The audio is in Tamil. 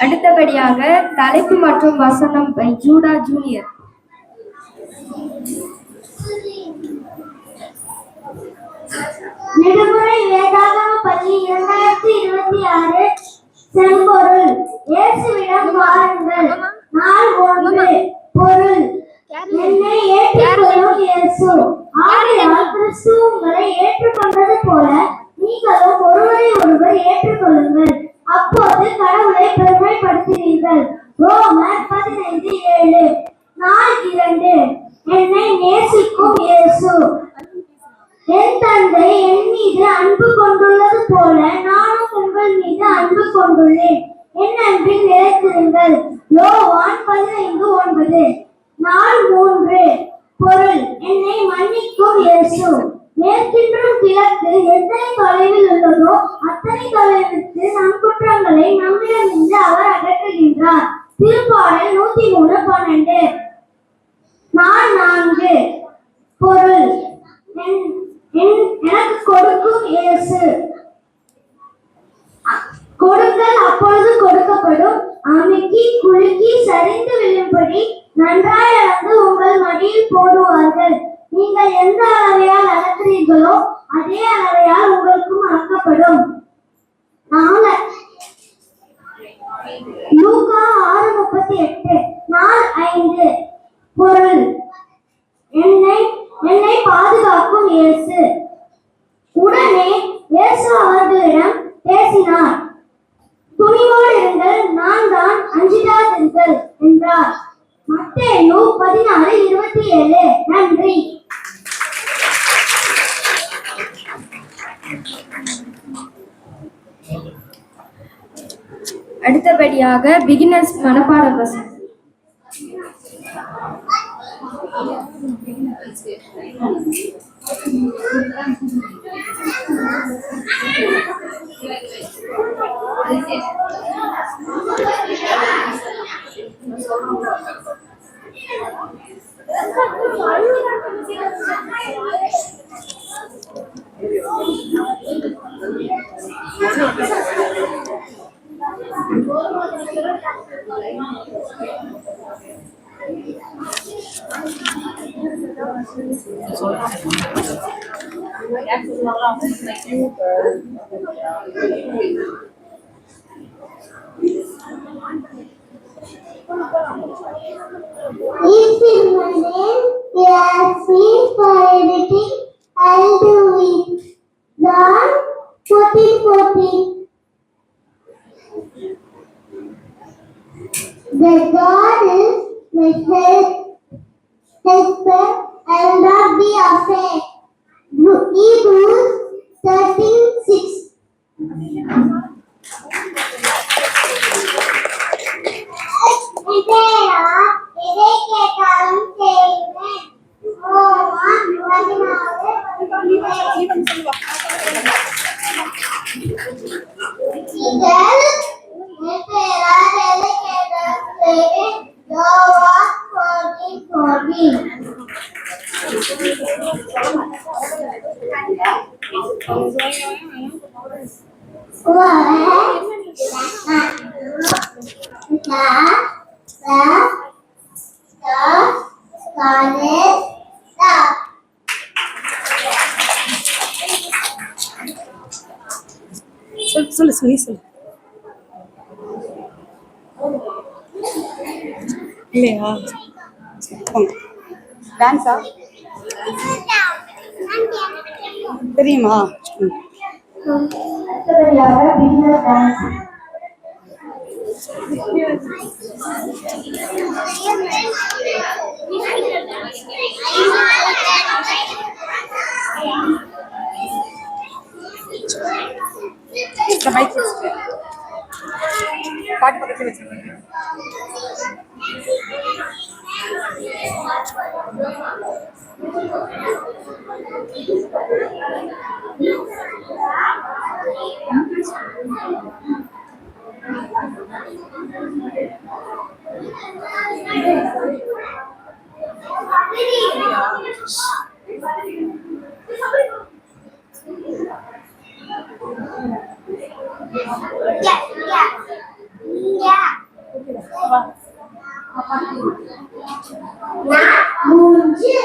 அடுத்தபடியாக தலைப்பு மற்றும் வசனம் பை ஜூடா ஜூனியர். நெடுமுறை வேதாகம பள்ளி 2026 செம்பொருள். இயேசுவிடம் வாருங்கள். நாள் 1. பொருள்: என்னை ஏற்றுக்கொள்ளும் இயேசு. ஆகையால் கிறிஸ்து உங்களை ஏற்றுக்கொண்டது போல நீங்களும் ஒருவரை ஒருவர் ஏற்றுக்கொள்ளுங்கள். அப்போது கடவுளை பெருமைப்படுத்துவீர்கள். ரோமர் 15:7. நாள் 2. என்னை நேசிக்கும் இயேசு. என் தந்தை என் மீது அன்பு கொண்டுள்ளது போல நானும் உங்கள் மீது அன்பு கொண்டுள்ளேன். என் அன்பில் நிலைத்திருங்கள். யோவான் 15:9. நாள் 3. பொருள்: என்னை மன்னிக்கும் இயேசு. மேற்கின்றும் கிழக்கு எத்தனை தொலைவில் உள்ளதோ அத்தனை தொலைவிற்கு நம் குற்றங்களை நம்மிடமிருந்து அவர் அகற்றுகின்றார். திருப்பாடல் 103:12. நாள் 4. பொருள்: எனக்கு கொடுக்கும் இயேசு. கொடுங்கள், அப்பொழுது கொடுக்கப்படும். அமுக்கி குலுக்கி சரிந்து விழும்படி நன்றாய் அளந்து உங்கள் மடியில் போடுவார்கள். நீங்கள் எந்த அளவையால் அளக்கிறீர்களோ அதே அளவையால் உங்களுக்கும் அளக்கப்படும். லூக்கா 6:38. நாள் 5. பொருள்: என்னை பாதுகாக்கும் இயேசு. உடனே இயேசு அவர்களிடம் பேசினார். துணிவோடு இருங்கள், நான் தான், அஞ்சிடாதீர்கள் என்றார். மத்தேயு 16:27. நன்றி. அடுத்தபடியாக பிகினர்ஸ் மனப்பாட வசனம். If in my name we ask me for anything, I'll do it. John 14:14. The God is my helper, I will not be afraid. Hebrews 13:6. எதை கேட்டாலும் செய்வேன். ரோமர் 14:16. நீங்கள் என் பெயரால் எதை கேட்டாலும் செய்வேன். யோவான் 14:14. சொல்லு இல்லையா? டான்ஸா தெரியுமா? பாட்டு பக்கத்தில் வச்சிருக்கேன். Yeah. மூன்று